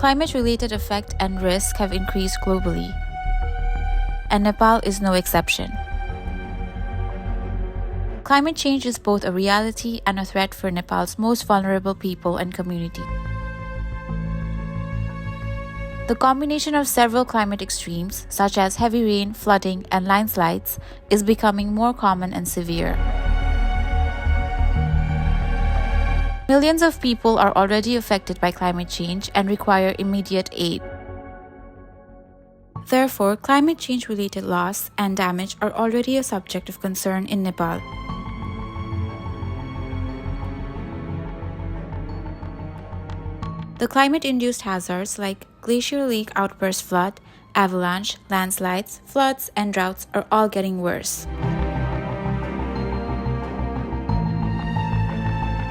Climate-related effect and risk have increased globally, and Nepal is no exception. Climate change is both a reality and a threat for Nepal's most vulnerable people and community. The combination of several climate extremes, such as heavy rain, flooding, and landslides, is becoming more common and severe. Millions of people are already affected by climate change and require immediate aid. Therefore, climate change-related loss and damage are already a subject of concern in Nepal. The climate-induced hazards like glacier lake outburst flood, avalanche, landslides, floods, and droughts are all getting worse.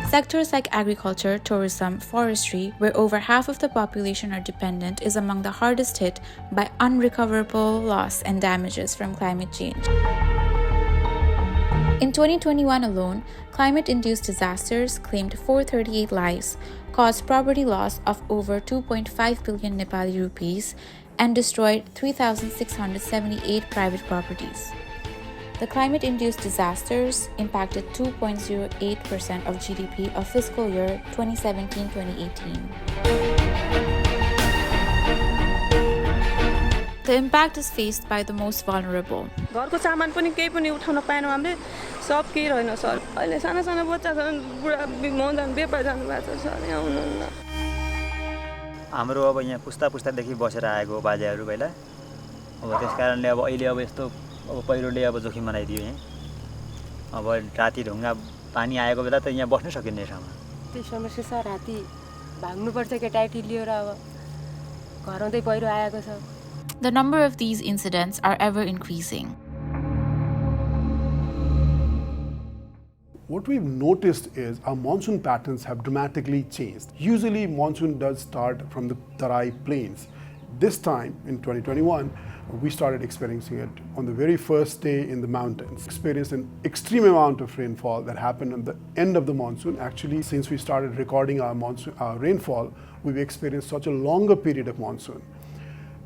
Sectors like agriculture, tourism, forestry, where over half of the population are dependent, is among the hardest hit by unrecoverable loss and damages from climate change. In 2021 alone, climate-induced disasters claimed 438 lives, caused property loss of over 2.5 billion Nepali rupees, and destroyed 3,678 private properties. The climate-induced disasters impacted 2.08% of GDP of fiscal year 2017-2018. The impact is faced by the most vulnerable. घरको सामान पनि केही पनि उठाउन पाएनौँ हामीले सब केही रहेन सर अहिले साना साना बच्चा छन् बुढा मौजान बेपा जानु भएको छ सर यहाँ हुनुहुन्न हाम्रो अब यहाँ पुस्तादेखि बसेर आएको बाजेहरू पहिला अब त्यसकारणले अब अहिले अब यस्तो अब पहिरोले अब जोखिम बनाइदियो यहाँ अब राति ढुङ्गा पानी आएको बेला त यहाँ बस्न सकिने ठाउँमा त्यो समस्या छ राति भाग्नु पर्छ केटाकेटी लिएर अब घरउँदै पहिरो आएको छ. The number of these incidents are ever increasing. What we've noticed is our monsoon patterns have dramatically changed. Usually monsoon does start from the Tarai plains. This time in 2021, we started experiencing it on the very first day in the mountains. Experienced an extreme amount of rainfall that happened at the end of the monsoon. Actually, since we started recording our rainfall, we've experienced such a longer period of monsoon.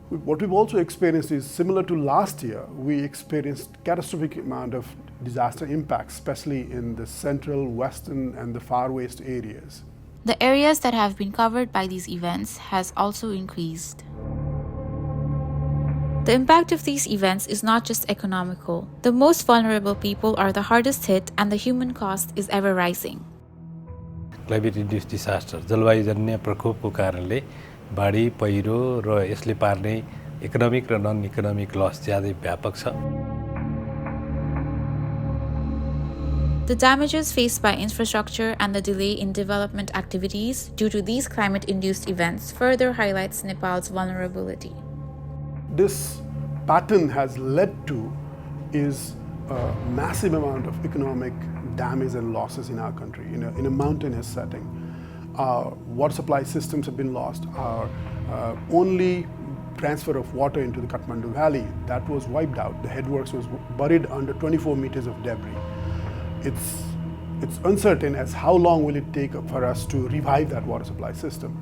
What we've also experienced is similar to last year. We experienced catastrophic amount of disaster impacts, especially in the central, western, and the far west areas. The areas that have been covered by these events has also increased. The impact of these events is not just economical. The most vulnerable people are the hardest hit, and the human cost is ever rising. Climate-induced disaster, जलवायुजन्य प्रकोपको कारणले बाढी पहिरो र यसले पार्ने economic र none economic लस ज्यादै व्यापक छ. The damages faced by infrastructure and the delay in development activities due to these climate-induced events further highlights Nepal's vulnerability. This pattern has led to is a massive amount of economic damage and losses in our country in a mountainous setting. Our water supply systems have been lost. Our only transfer of water into the Kathmandu Valley, that was wiped out. The headworks was buried under 24 meters of debris. It's uncertain as how long will it take for us to revive that water supply system.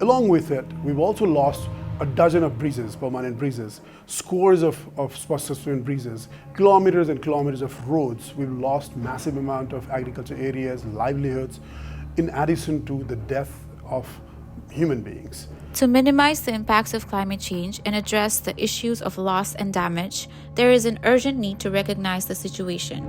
Along with it, we've also lost a dozen of breezes, permanent breezes, scores of sustained breezes, kilometers and kilometers of roads. We've lost massive amount of agriculture areas, livelihoods, in addition to the death of human beings. To minimize the impacts of climate change and address the issues of loss and damage, there is an urgent need to recognize the situation.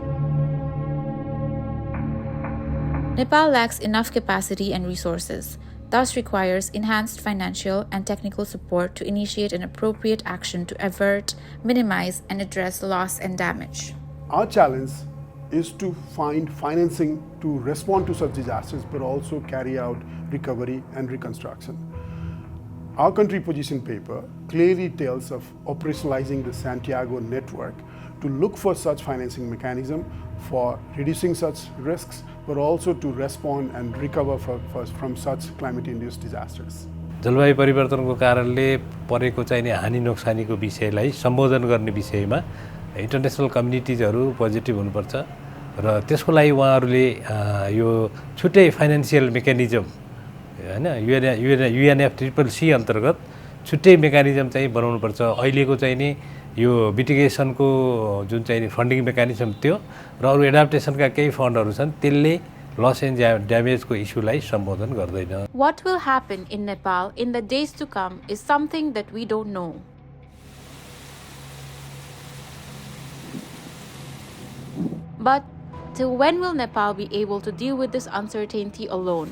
Nepal lacks enough capacity and resources, thus requires enhanced financial and technical support to initiate an appropriate action to avert, minimize, and address loss and damage. Our challenge is to find financing to respond to such disasters, but also carry out recovery and reconstruction. Our country position paper clearly tells of operationalizing the Santiago network to look for such financing mechanism for reducing such risks, but also to respond and recover from such climate-induced disasters. जलवायु परिवर्तनको कारणले परेको चाहिने हानि नोक्सानीको विषयलाई सम्बोधन गर्ने विषयमा इन्टरनेशनल कम्युनिटिजहरु पोजिटिभ हुनुपर्छ र त्यसको लागि उहाँहरुले यो छुट्टै फाइनान्शियल मेकानिजम होइन UNFCCC अन्तर्गत छुट्टै मेकानिजम चाहिँ बनाउनुपर्छ। अहिलेको चाहिँ नि यो मिटिगेसनको जुन चाहिँ नि फन्डिङ मेकानिजम त्यो र अरू एडाप्टेसनका केही फन्डहरू छन् त्यसले लस एन्ड ड्यामेजको इस्युलाई सम्बोधन गर्दैन। What will happen in Nepal in the days to come is something that we don't know. But till when will Nepal be able to deal with this uncertainty alone?